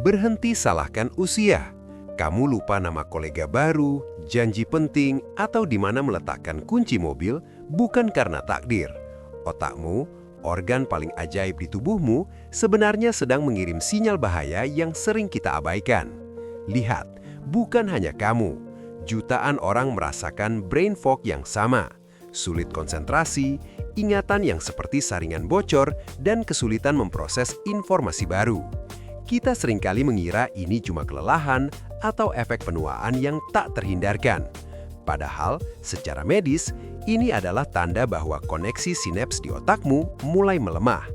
Berhenti salahkan usia. Kamu lupa nama kolega baru, janji penting, atau di mana meletakkan kunci mobil bukan karena takdir. Otakmu, organ paling ajaib di tubuhmu, sebenarnya sedang mengirim sinyal bahaya yang sering kita abaikan. Lihat, bukan hanya kamu. Jutaan orang merasakan brain fog yang sama. Sulit konsentrasi, ingatan yang seperti saringan bocor, dan kesulitan memproses informasi baru. Kita seringkali mengira ini cuma kelelahan atau efek penuaan yang tak terhindarkan. Padahal, secara medis, ini adalah tanda bahwa koneksi sinaps di otakmu mulai melemah,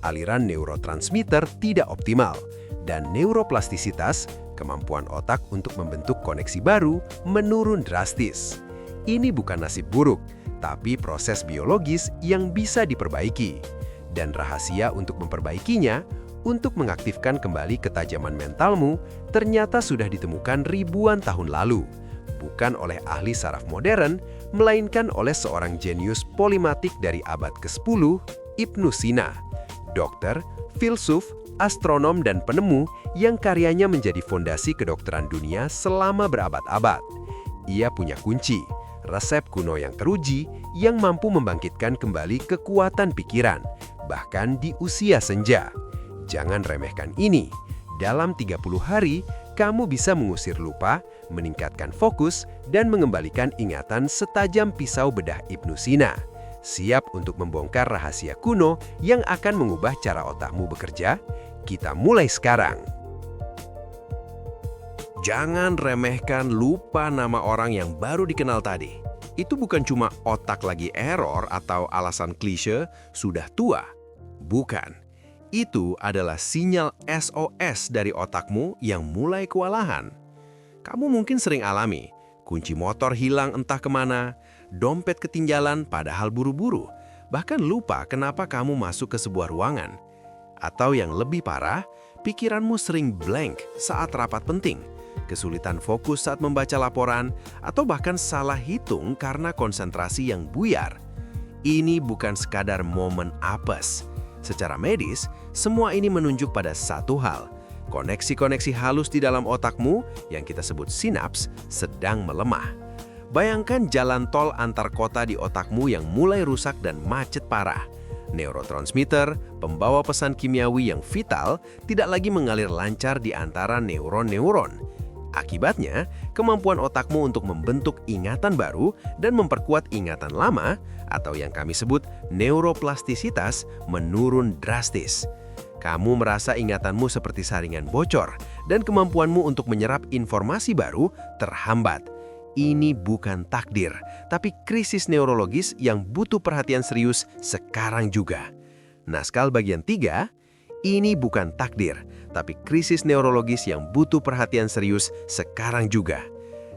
aliran neurotransmitter tidak optimal, dan neuroplastisitas, kemampuan otak untuk membentuk koneksi baru, menurun drastis. Ini bukan nasib buruk, tapi proses biologis yang bisa diperbaiki. Dan rahasia untuk memperbaikinya, untuk mengaktifkan kembali ketajaman mentalmu, ternyata sudah ditemukan ribuan tahun lalu. Bukan oleh ahli saraf modern, melainkan oleh seorang jenius polimatik dari abad ke-10, Ibnu Sina. Dokter, filsuf, astronom, dan penemu yang karyanya menjadi fondasi kedokteran dunia selama berabad-abad. Ia punya kunci, resep kuno yang teruji yang mampu membangkitkan kembali kekuatan pikiran, bahkan di usia senja. Jangan remehkan ini. Dalam 30 hari, kamu bisa mengusir lupa, meningkatkan fokus, dan mengembalikan ingatan setajam pisau bedah Ibnu Sina. Siap untuk membongkar rahasia kuno yang akan mengubah cara otakmu bekerja? Kita mulai sekarang. Jangan remehkan lupa nama orang yang baru dikenal tadi. Itu bukan cuma otak lagi error atau alasan klise sudah tua. Bukan. Itu adalah sinyal SOS dari otakmu yang mulai kewalahan. Kamu mungkin sering alami, kunci motor hilang entah kemana, dompet ketinggalan padahal buru-buru, bahkan lupa kenapa kamu masuk ke sebuah ruangan. Atau yang lebih parah, pikiranmu sering blank saat rapat penting, kesulitan fokus saat membaca laporan, atau bahkan salah hitung karena konsentrasi yang buyar. Ini bukan sekadar momen apes. Secara medis, semua ini menunjuk pada satu hal. Koneksi-koneksi halus di dalam otakmu, yang kita sebut sinaps, sedang melemah. Bayangkan jalan tol antar kota di otakmu yang mulai rusak dan macet parah. Neurotransmitter, pembawa pesan kimiawi yang vital, tidak lagi mengalir lancar di antara neuron-neuron. Akibatnya, kemampuan otakmu untuk membentuk ingatan baru dan memperkuat ingatan lama, atau yang kami sebut neuroplastisitas, menurun drastis. Kamu merasa ingatanmu seperti saringan bocor, dan kemampuanmu untuk menyerap informasi baru terhambat. Ini bukan takdir, tapi krisis neurologis yang butuh perhatian serius sekarang juga. Naskah bagian 3, ini bukan takdir, tapi krisis neurologis yang butuh perhatian serius sekarang juga.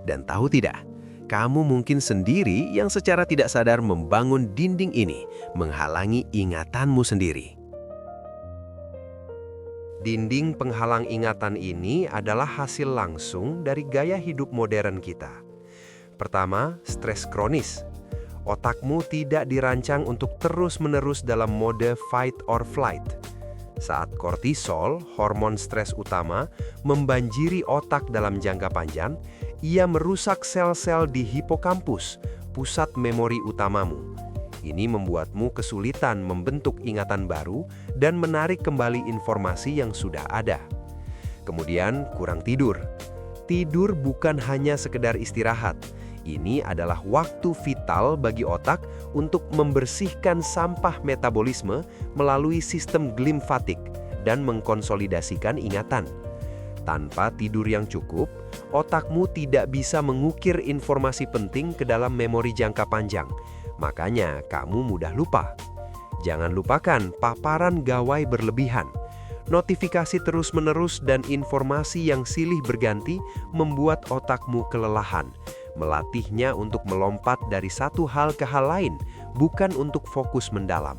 Dan tahu tidak, kamu mungkin sendiri yang secara tidak sadar membangun dinding ini, menghalangi ingatanmu sendiri. Dinding penghalang ingatan ini adalah hasil langsung dari gaya hidup modern kita. Pertama, stres kronis. Otakmu tidak dirancang untuk terus-menerus dalam mode fight or flight. Saat kortisol, hormon stres utama, membanjiri otak dalam jangka panjang, ia merusak sel-sel di hipokampus, pusat memori utamamu. Ini membuatmu kesulitan membentuk ingatan baru dan menarik kembali informasi yang sudah ada. Kemudian, kurang tidur. Tidur bukan hanya sekedar istirahat. Ini adalah waktu vital bagi otak untuk membersihkan sampah metabolisme melalui sistem glimfatik dan mengkonsolidasikan ingatan. Tanpa tidur yang cukup, otakmu tidak bisa mengukir informasi penting ke dalam memori jangka panjang. Makanya kamu mudah lupa. Jangan lupakan paparan gawai berlebihan. Notifikasi terus-menerus dan informasi yang silih berganti membuat otakmu kelelahan. Melatihnya untuk melompat dari satu hal ke hal lain, bukan untuk fokus mendalam.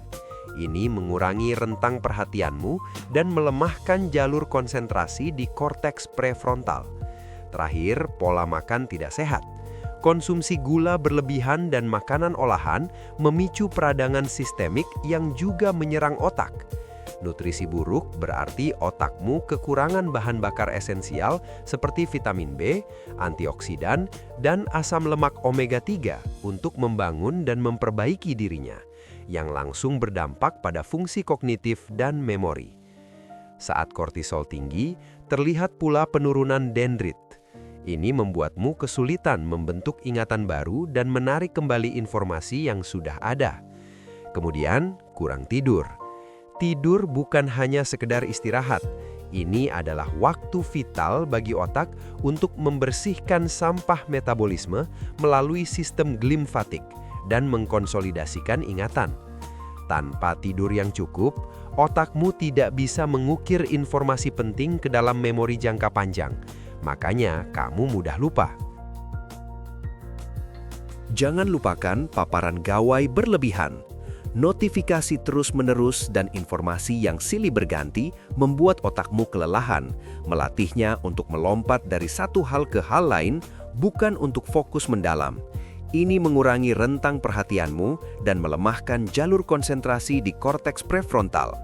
Ini mengurangi rentang perhatianmu dan melemahkan jalur konsentrasi di korteks prefrontal. Terakhir, pola makan tidak sehat. Konsumsi gula berlebihan dan makanan olahan memicu peradangan sistemik yang juga menyerang otak. Nutrisi buruk berarti otakmu kekurangan bahan bakar esensial seperti vitamin B, antioksidan, dan asam lemak omega-3 untuk membangun dan memperbaiki dirinya, yang langsung berdampak pada fungsi kognitif dan memori. Saat kortisol tinggi, terlihat pula penurunan dendrit. Ini membuatmu kesulitan membentuk ingatan baru dan menarik kembali informasi yang sudah ada. Kemudian, kurang tidur. Tidur bukan hanya sekedar istirahat. Ini adalah waktu vital bagi otak untuk membersihkan sampah metabolisme melalui sistem glimfatik dan mengkonsolidasikan ingatan. Tanpa tidur yang cukup, otakmu tidak bisa mengukir informasi penting ke dalam memori jangka panjang. Makanya, kamu mudah lupa. Jangan lupakan paparan gawai berlebihan. Notifikasi terus-menerus dan informasi yang silih berganti membuat otakmu kelelahan, melatihnya untuk melompat dari satu hal ke hal lain, bukan untuk fokus mendalam. Ini mengurangi rentang perhatianmu dan melemahkan jalur konsentrasi di korteks prefrontal.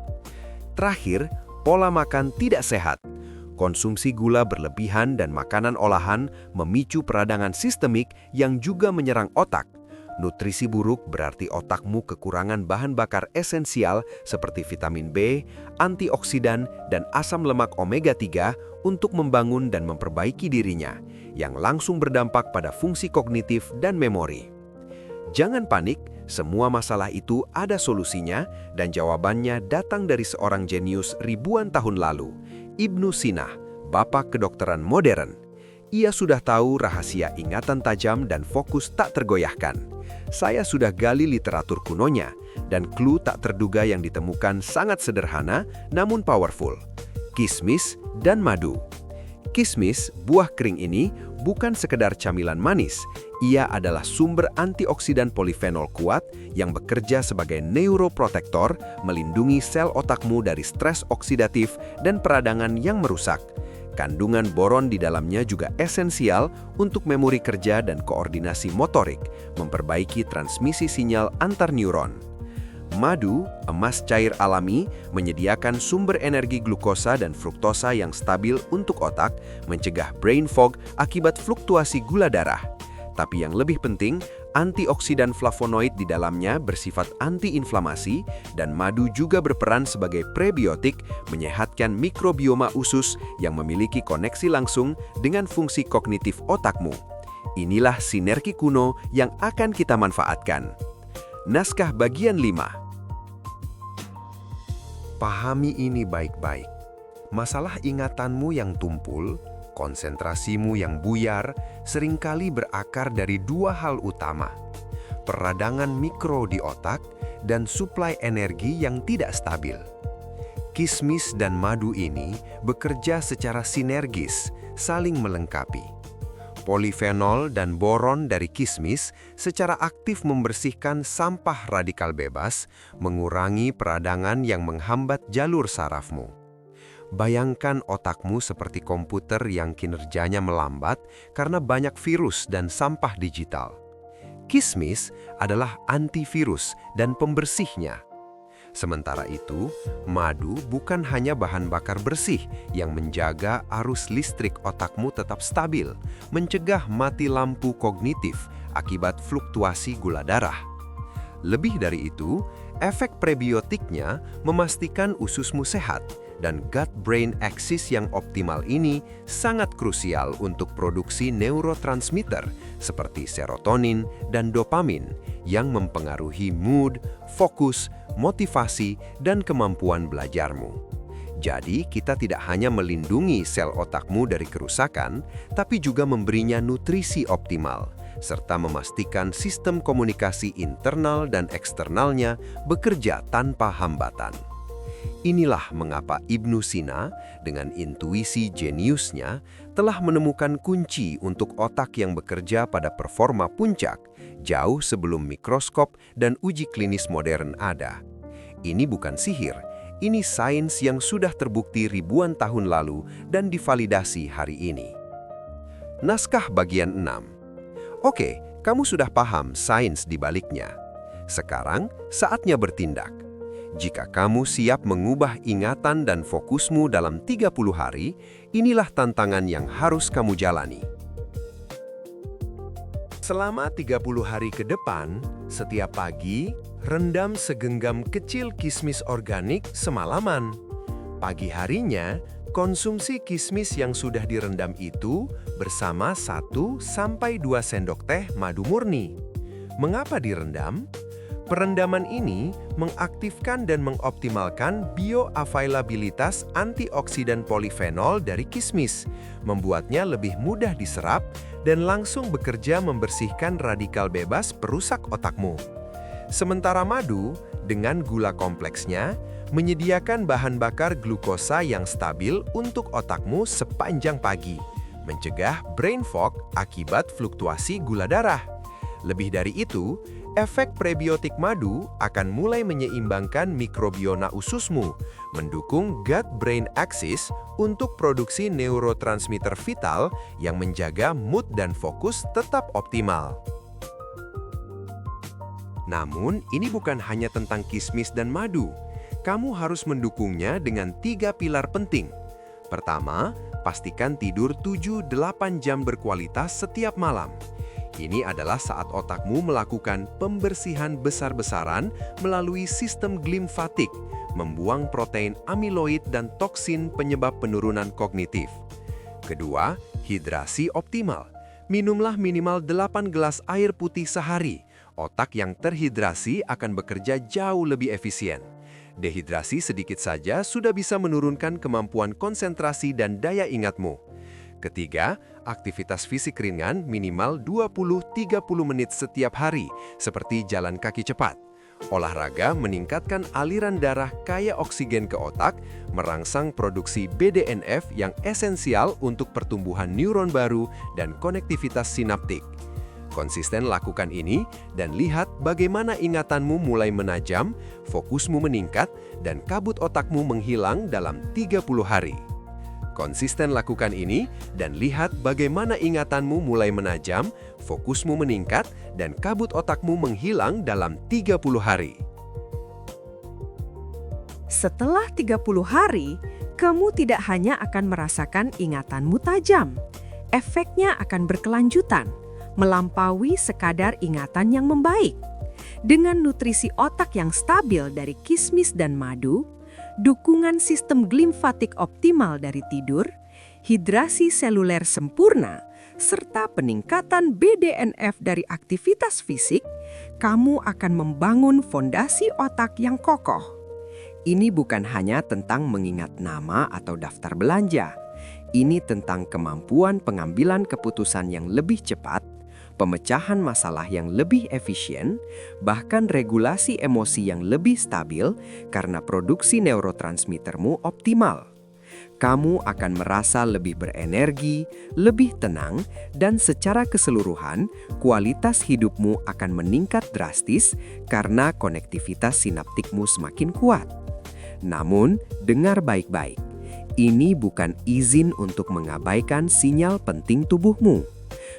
Terakhir, pola makan tidak sehat. Konsumsi gula berlebihan dan makanan olahan memicu peradangan sistemik yang juga menyerang otak. Nutrisi buruk berarti otakmu kekurangan bahan bakar esensial seperti vitamin B, antioksidan, dan asam lemak omega-3 untuk membangun dan memperbaiki dirinya, yang langsung berdampak pada fungsi kognitif dan memori. Jangan panik, semua masalah itu ada solusinya dan jawabannya datang dari seorang jenius ribuan tahun lalu, Ibnu Sina, bapak kedokteran modern. Ia sudah tahu rahasia ingatan tajam dan fokus tak tergoyahkan. Saya sudah gali literatur kunonya, dan clue tak terduga yang ditemukan sangat sederhana namun powerful. Kismis dan madu. Kismis, buah kering ini, bukan sekedar camilan manis. Ia adalah sumber antioksidan polifenol kuat yang bekerja sebagai neuroprotektor, melindungi sel otakmu dari stres oksidatif dan peradangan yang merusak. Kandungan boron di dalamnya juga esensial untuk memori kerja dan koordinasi motorik, memperbaiki transmisi sinyal antar neuron. Madu, emas cair alami, menyediakan sumber energi glukosa dan fruktosa yang stabil untuk otak, mencegah brain fog akibat fluktuasi gula darah. Tapi yang lebih penting, antioksidan flavonoid di dalamnya bersifat antiinflamasi dan madu juga berperan sebagai prebiotik menyehatkan mikrobioma usus yang memiliki koneksi langsung dengan fungsi kognitif otakmu. Inilah sinergi kuno yang akan kita manfaatkan. Naskah bagian 5. Pahami ini baik-baik. Masalah ingatanmu yang tumpul, konsentrasimu yang buyar, seringkali berakar dari dua hal utama: peradangan mikro di otak dan suplai energi yang tidak stabil. Kismis dan madu ini bekerja secara sinergis, saling melengkapi. Polifenol dan boron dari kismis secara aktif membersihkan sampah radikal bebas, mengurangi peradangan yang menghambat jalur sarafmu. Bayangkan otakmu seperti komputer yang kinerjanya melambat karena banyak virus dan sampah digital. Kismis adalah antivirus dan pembersihnya. Sementara itu, madu bukan hanya bahan bakar bersih yang menjaga arus listrik otakmu tetap stabil, mencegah mati lampu kognitif akibat fluktuasi gula darah. Lebih dari itu, efek prebiotiknya memastikan ususmu sehat, dan gut-brain axis yang optimal ini sangat krusial untuk produksi neurotransmitter seperti serotonin dan dopamin yang mempengaruhi mood, fokus, motivasi, dan kemampuan belajarmu. Jadi, kita tidak hanya melindungi sel otakmu dari kerusakan, tapi juga memberinya nutrisi optimal, serta memastikan sistem komunikasi internal dan eksternalnya bekerja tanpa hambatan. Inilah mengapa Ibnu Sina, dengan intuisi jeniusnya, telah menemukan kunci untuk otak yang bekerja pada performa puncak, jauh sebelum mikroskop dan uji klinis modern ada. Ini bukan sihir, ini sains yang sudah terbukti ribuan tahun lalu dan divalidasi hari ini. Naskah bagian 6. Oke, kamu sudah paham sains di baliknya. Sekarang, saatnya bertindak. Jika kamu siap mengubah ingatan dan fokusmu dalam 30 hari, inilah tantangan yang harus kamu jalani. Selama 30 hari ke depan, setiap pagi, rendam segenggam kecil kismis organik semalaman. Pagi harinya, konsumsi kismis yang sudah direndam itu bersama 1-2 sendok teh madu murni. Mengapa direndam? Perendaman ini mengaktifkan dan mengoptimalkan bioavailabilitas antioksidan polifenol dari kismis, membuatnya lebih mudah diserap dan langsung bekerja membersihkan radikal bebas perusak otakmu. Sementara madu, dengan gula kompleksnya, menyediakan bahan bakar glukosa yang stabil untuk otakmu sepanjang pagi, mencegah brain fog akibat fluktuasi gula darah. Lebih dari itu, efek prebiotik madu akan mulai menyeimbangkan mikrobiota ususmu, mendukung gut-brain axis untuk produksi neurotransmitter vital yang menjaga mood dan fokus tetap optimal. Namun, ini bukan hanya tentang kismis dan madu. Kamu harus mendukungnya dengan 3 pilar penting. Pertama, pastikan tidur 7-8 jam berkualitas setiap malam. Ini adalah saat otakmu melakukan pembersihan besar-besaran melalui sistem glimfatik, membuang protein amiloid dan toksin penyebab penurunan kognitif. Kedua, hidrasi optimal. Minumlah minimal 8 gelas air putih sehari. Otak yang terhidrasi akan bekerja jauh lebih efisien. Dehidrasi sedikit saja sudah bisa menurunkan kemampuan konsentrasi dan daya ingatmu. Ketiga, aktivitas fisik ringan minimal 20-30 menit setiap hari, seperti jalan kaki cepat. Olahraga meningkatkan aliran darah kaya oksigen ke otak, merangsang produksi BDNF yang esensial untuk pertumbuhan neuron baru dan konektivitas sinaptik. Konsisten lakukan ini dan lihat bagaimana ingatanmu mulai menajam, fokusmu meningkat, dan kabut otakmu menghilang dalam 30 hari. Konsisten lakukan ini dan lihat bagaimana ingatanmu mulai menajam, fokusmu meningkat, dan kabut otakmu menghilang dalam 30 hari. Setelah 30 hari, kamu tidak hanya akan merasakan ingatanmu tajam. Efeknya akan berkelanjutan, melampaui sekadar ingatan yang membaik. Dengan nutrisi otak yang stabil dari kismis dan madu, dukungan sistem glimfatik optimal dari tidur, hidrasi seluler sempurna, serta peningkatan BDNF dari aktivitas fisik, kamu akan membangun fondasi otak yang kokoh. Ini bukan hanya tentang mengingat nama atau daftar belanja. Ini tentang kemampuan pengambilan keputusan yang lebih cepat, pemecahan masalah yang lebih efisien, bahkan regulasi emosi yang lebih stabil karena produksi neurotransmittermu optimal. Kamu akan merasa lebih berenergi, lebih tenang, dan secara keseluruhan, kualitas hidupmu akan meningkat drastis karena konektivitas sinaptikmu semakin kuat. Namun, dengar baik-baik. Ini bukan izin untuk mengabaikan sinyal penting tubuhmu.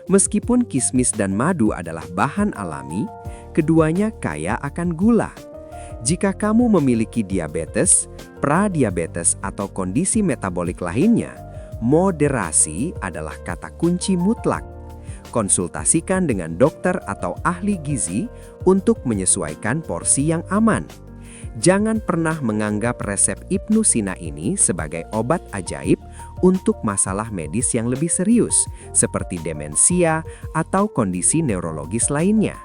Meskipun kismis dan madu adalah bahan alami, keduanya kaya akan gula. Jika kamu memiliki diabetes, pradiabetes atau kondisi metabolik lainnya, moderasi adalah kata kunci mutlak. Konsultasikan dengan dokter atau ahli gizi untuk menyesuaikan porsi yang aman. Jangan pernah menganggap resep Ibnu Sina ini sebagai obat ajaib untuk masalah medis yang lebih serius, seperti demensia atau kondisi neurologis lainnya.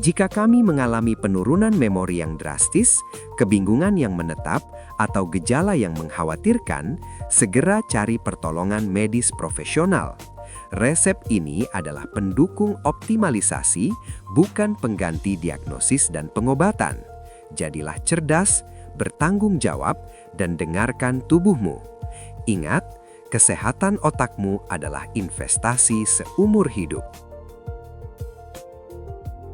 Jika kami mengalami penurunan memori yang drastis, kebingungan yang menetap, atau gejala yang mengkhawatirkan, segera cari pertolongan medis profesional. Resep ini adalah pendukung optimalisasi, bukan pengganti diagnosis dan pengobatan. Jadilah cerdas, bertanggung jawab, dan dengarkan tubuhmu. Ingat, kesehatan otakmu adalah investasi seumur hidup.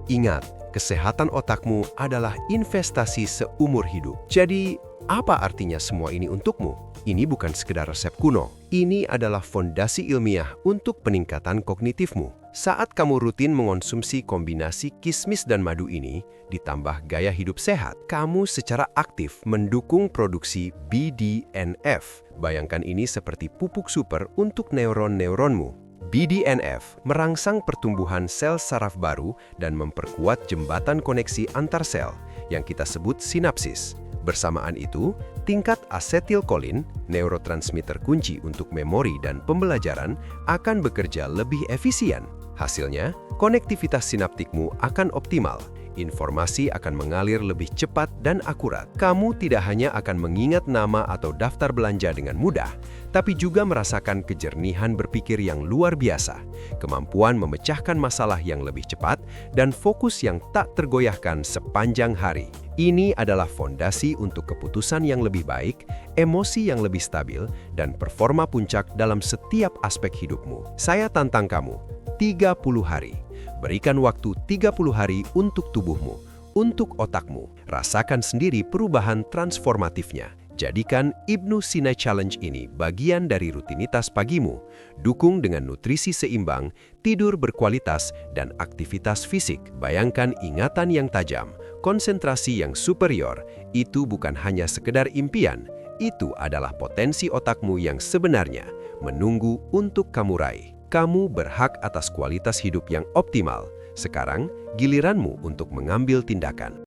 Ingat, kesehatan otakmu adalah investasi seumur hidup. Jadi, apa artinya semua ini untukmu? Ini bukan sekedar resep kuno. Ini adalah fondasi ilmiah untuk peningkatan kognitifmu. Saat kamu rutin mengonsumsi kombinasi kismis dan madu ini, ditambah gaya hidup sehat, kamu secara aktif mendukung produksi BDNF. Bayangkan ini seperti pupuk super untuk neuron-neuronmu. BDNF merangsang pertumbuhan sel saraf baru dan memperkuat jembatan koneksi antar sel yang kita sebut sinapsis. Bersamaan itu, tingkat asetilkolin, neurotransmitter kunci untuk memori dan pembelajaran, akan bekerja lebih efisien. Hasilnya, konektivitas sinaptikmu akan optimal. Informasi akan mengalir lebih cepat dan akurat. Kamu tidak hanya akan mengingat nama atau daftar belanja dengan mudah, tapi juga merasakan kejernihan berpikir yang luar biasa, kemampuan memecahkan masalah yang lebih cepat, dan fokus yang tak tergoyahkan sepanjang hari. Ini adalah fondasi untuk keputusan yang lebih baik, emosi yang lebih stabil, dan performa puncak dalam setiap aspek hidupmu. Saya tantang kamu, 30 hari. Berikan waktu 30 hari untuk tubuhmu, untuk otakmu. Rasakan sendiri perubahan transformatifnya. Jadikan Ibnu Sina Challenge ini bagian dari rutinitas pagimu. Dukung dengan nutrisi seimbang, tidur berkualitas, dan aktivitas fisik. Bayangkan ingatan yang tajam, konsentrasi yang superior. Itu bukan hanya sekedar impian, itu adalah potensi otakmu yang sebenarnya menunggu untuk kamu raih. Kamu berhak atas kualitas hidup yang optimal. Sekarang, giliranmu untuk mengambil tindakan.